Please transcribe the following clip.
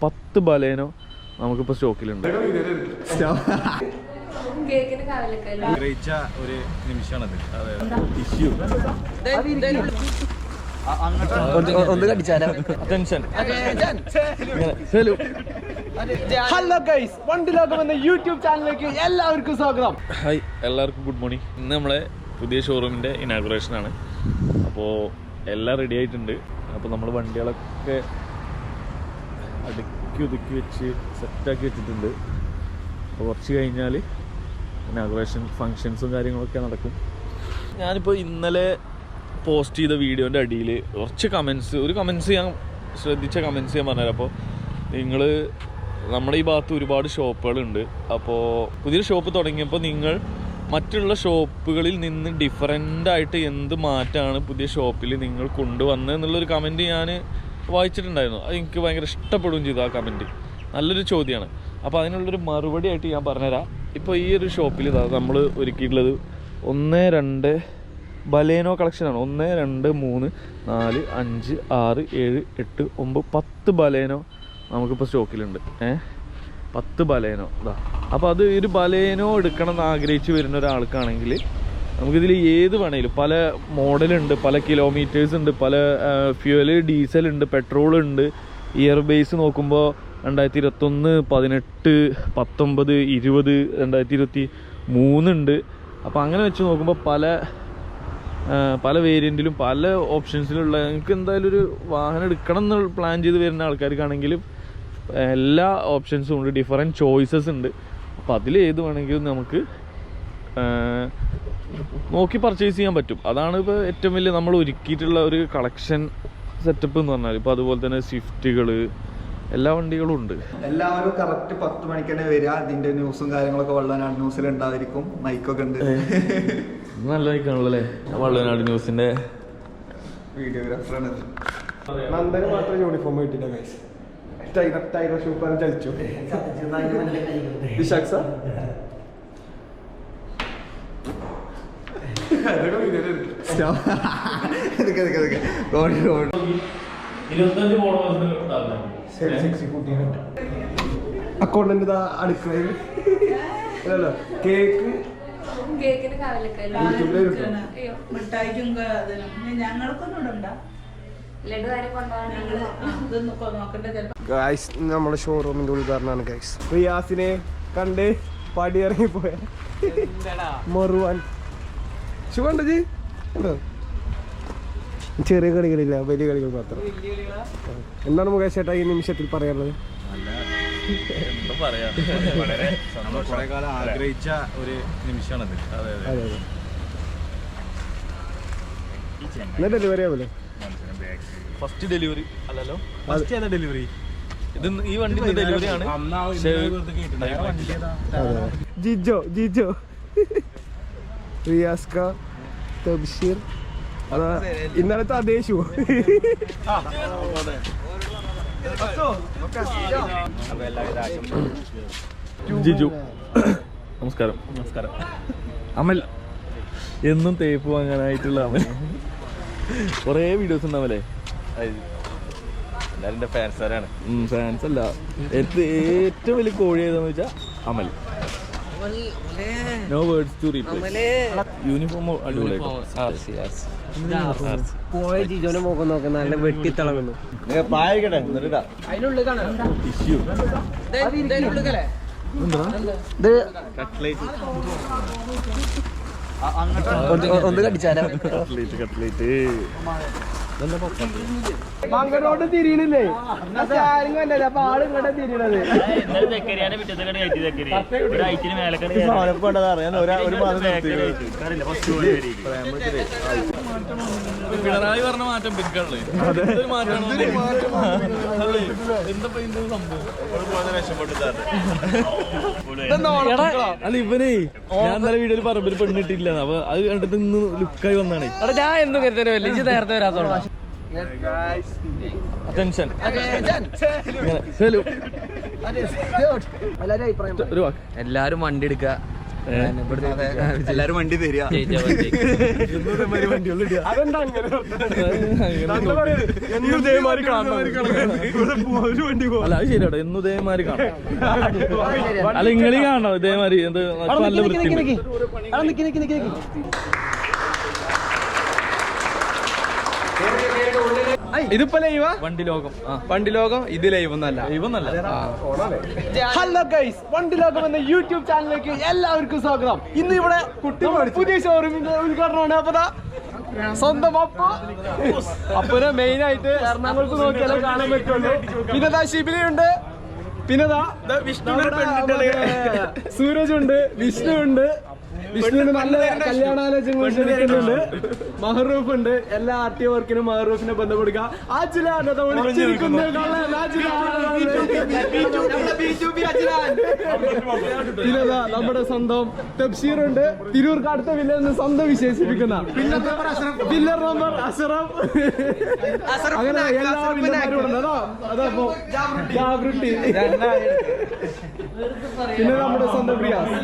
10 Baleno നമുക്കിപ്പോൾ സ്റ്റോക്കിലുണ്ട്. ഒരു നിമിഷമാണത്. Issue hello guys, വണ്ടി ലോകം എന്ന യൂട്യൂബ് ചാനലിലേക്ക് എല്ലാവർക്കും സ്വാഗതം. ഹായ്, എല്ലാവർക്കും ഗുഡ് മോർണിംഗ്. ഇന്ന് നമ്മളെ പുതിയ ഷോറൂമിൻ്റെ ഇനാഗുറേഷനാണ്. അപ്പോൾ എല്ലാം റെഡി ആയിട്ടുണ്ട്. അപ്പോൾ നമ്മൾ വണ്ടികളൊക്കെ അടുക്കി ഒതുക്കി വെച്ച് സെറ്റാക്കി വെച്ചിട്ടുണ്ട്. അപ്പോൾ കുറച്ച് കഴിഞ്ഞാൽ ഇനാഗുറേഷൻ ഫങ്ഷൻസും കാര്യങ്ങളൊക്കെ നടക്കും. ഞാനിപ്പോൾ ഇന്നലെ പോസ്റ്റ് ചെയ്ത വീഡിയോൻ്റെ അടിയിൽ കുറച്ച് കമൻസ് ഞാൻ ശ്രദ്ധിച്ച കമൻസ് ഞാൻ പറഞ്ഞുതരാം. അപ്പോൾ നിങ്ങൾ നമ്മുടെ ഈ ഭാഗത്ത് ഒരുപാട് ഷോപ്പുകളുണ്ട്. അപ്പോൾ പുതിയൊരു ഷോപ്പ് തുടങ്ങിയപ്പോൾ നിങ്ങൾ മറ്റുള്ള ഷോപ്പുകളിൽ നിന്ന് ഡിഫറൻ്റായിട്ട് എന്ത് മാറ്റമാണ് പുതിയ ഷോപ്പിൽ നിങ്ങൾ കൊണ്ടുവന്നത് എന്നുള്ളൊരു കമൻറ്റ് ഞാൻ വായിച്ചിട്ടുണ്ടായിരുന്നു. അത് എനിക്ക് ഭയങ്കര ഇഷ്ടപ്പെടുകയും ചെയ്തു. ആ കമൻറ്റ് നല്ലൊരു ചോദ്യമാണ്. അപ്പോൾ അതിനുള്ളൊരു മറുപടി ആയിട്ട് ഞാൻ പറഞ്ഞുതരാം. ഇപ്പോൾ ഈ ഒരു ഷോപ്പിൽ നമ്മൾ ഒരുക്കിയിട്ടുള്ളത് 1, 2 ബലേനോ കളക്ഷനാണ്. 1, 2, 3, 4, 5, 6, 7, 8, 9, 10 ബലേനോ നമുക്കിപ്പോൾ സ്റ്റോക്കിലുണ്ട്. 10 ബലേനോ ഇതാ. അപ്പോൾ അത് ഒരു ബലേനോ എടുക്കണം എന്ന് ആഗ്രഹിച്ച് വരുന്ന ഒരാൾക്കാണെങ്കിൽ നമുക്കിതിൽ ഏത് വേണമെങ്കിലും പല മോഡലുണ്ട്, പല കിലോമീറ്റേഴ്സ് ഉണ്ട്, പല ഫ്യൂവൽ, ഡീസൽ ഉണ്ട്, പെട്രോൾ ഉണ്ട്. ഇയർ ബേസ് നോക്കുമ്പോൾ 2021, 18, 19, 20, 2023 ഉണ്ട്. അപ്പോൾ അങ്ങനെ വെച്ച് നോക്കുമ്പോൾ പല വേരിയൻറ്റിലും പല ഓപ്ഷൻസിലുള്ള നിങ്ങൾക്ക് എന്തായാലും ഒരു വാഹനം എടുക്കണം എന്ന് പ്ലാൻ ചെയ്ത് വരുന്ന ആൾക്കാർക്കാണെങ്കിൽ എല്ലാ ഓപ്ഷൻസും ഉണ്ട്, ഡിഫറെൻറ്റ് ചോയ്സസ് ഉണ്ട്. അപ്പോൾ അതിൽ ഏത് വേണമെങ്കിലും നമുക്ക് നോക്കി പർച്ചേസ് ചെയ്യാൻ പറ്റും. അതാണ് ഇപ്പോൾ ഏറ്റവും വലിയ നമ്മൾ ഒരുക്കിയിട്ടുള്ള ഒരു കളക്ഷൻ സെറ്റപ്പ് എന്ന് പറഞ്ഞാൽ. ഇപ്പോൾ അതുപോലെ തന്നെ സ്വിഫ്റ്റുകൾ, എല്ലാ വണ്ടികളും ഉണ്ട്. എല്ലാവരും കറക്റ്റ് 10 മണിക്ക് തന്നെ വരിക. ഇതിന്റെ ന്യൂസും കാര്യങ്ങളൊക്കെ വള്ളനാട് ന്യൂസിൽ ഉണ്ടായിരിക്കും. മൈക്കൊക്കെ ഉണ്ട്. നല്ല മൈക്കാണല്ലേ വള്ളനാട് ന്യൂസിന്റെ വീഡിയോഗ്രാഫറാണ്. നന്ദന് മാത്രം യൂണിഫോം കിട്ടില്ല ഗൈസ്. ടൈഗർ ഷൂപ്പാണ് ചലിച്ചു. അക്കൗണ്ടന്റ് അടുക്കളയിൽ കേക്ക് നമ്മുടെ ഷോറൂമിന്റെ ഉദ്ഘാടനമാണ് ഗൈസ്. റിയാസിനെ കണ്ട് പടിയിറങ്ങിപ്പോയ മറുവാൻ കണ്ടത്. ചെറിയ കളികളില്ല, വലിയ കളികൾ മാത്രം. എന്താണ് മുകേഷ് ചേട്ടാ ഈ നിമിഷത്തിൽ പറയാനുള്ളത്? ആഗ്രഹിച്ച ഒരു നിമിഷമാണത്. എന്നാ ഡെലിവറി ആവൂലേ? ഫസ്റ്റ് ഡെലിവറി അല്ലല്ലോ, ഫസ്റ്റ് ഏതാ ഡെലിവറി? ഇത് ഈ വണ്ടി ഡെലിവറി ആണ്. ജിജോ റിയാസ്ക തബ്ഷീർ, അതാ ഇന്നലത്തെ അതേശു. ജിജു നമസ്കാരം. അമൽ എന്നും തേപ്പ് വാങ്ങാനായിട്ടുള്ള അമൽ. കുറേ വീഡിയോസ് ഉണ്ടാവല്ലേ? എല്ലാവരും ഫാൻസാരാണ്. ഫാൻസ് അല്ല, ഏറ്റവും വലിയ കോഴി ഏതാന്ന് വെച്ചാൽ Amal. No words to replace. Uniform പോയ ജിജോനെ മുഖം നോക്ക നല്ല വെട്ടിത്തിളങ്ങുന്നു. ഇഷ്യൂ ഒന്ന് കടിച്ചാലോ? കട്ട്ലേറ്റ് മങ്ങനോട് തിരിയണില്ലേ? അപ്പൊ ആള് ഇങ്ങോട്ട് തിരിയണത്. പിണറായി പറഞ്ഞ മാറ്റം പിൻകളേ അല്ല ഇവനെ ഞാൻ ഇന്നലെ വീഡിയോയിൽ പറമ്പിൽ പെണ്ണിട്ടില്ല. അപ്പൊ അത് കണ്ടിട്ട് ഇന്ന് ലുക്കായി വന്നാണ്. ഞാൻ എന്തും കരുതരുമല്ലേ, ഇജ്ജ് നേരത്തെ വരാത്തോളൂ. അറ്റൻഷൻ. എല്ലാരും വണ്ടി എടുക്കുക, എല്ലാരും വണ്ടി തരിക. അതെന്താ അങ്ങനെ അല്ല അത് ശരിയാട്ടോ, എന്നും ഇതേമാതിരി കാണാം. അല്ല ഇങ്ങളീ കാണണം ഇതേമാതിരി. എന്ത് നല്ല വൃത്തി. ഇതിപ്പോ ലൈവാ? വണ്ടി ലോകം. വണ്ടി ലോകം. ഇത് ലൈവ് ഒന്നല്ല. ഹലോ ഗൈസ്, വണ്ടി ലോകം എന്ന യൂട്യൂബ് ചാനലിലേക്ക് എല്ലാവർക്കും സ്വാഗതം. ഇന്ന് ഇവിടെ പുതിയ ഷോറൂമിന്റെ ഉദ്ഘാടനമാണ്. അപ്പൊ സ്വന്തം അപ്പനെ മെയിൻ ആയിട്ട് എറണാകുളത്ത് നോക്കിയാലേ കാണാൻ പറ്റുള്ളൂ. പിന്നെ ശിബിലയുണ്ട്, പിന്നെ സൂരജ് ഉണ്ട്, വിഷ്ണു ഉണ്ട്. വിഷ്ണുവിന് നല്ല കല്യാണാലോചന ക്ഷണിക്കുന്നുണ്ട്. മഹറൂഫ് ഉണ്ട്. എല്ലാ ആർട്ടി വർക്കിനും മഹറൂഫിനെ ബന്ധപ്പെടുക. പിന്നെ നമ്മുടെ സ്വന്തം തബ്ഷീർ ഉണ്ട്. തിരൂർക്ക് അടുത്ത വില്ലെന്ന് സ്വന്തം വിശേഷിപ്പിക്കുന്ന വില്ലർ നമ്പർ അഷറഫ്. അങ്ങനെ എല്ലാ വില്ലന്മാരും ഉണ്ട്. അതപ്പോ ജാബൃട്ടി. പിന്നെ നമ്മുടെ സ്വന്തം പ്രിയാസ്.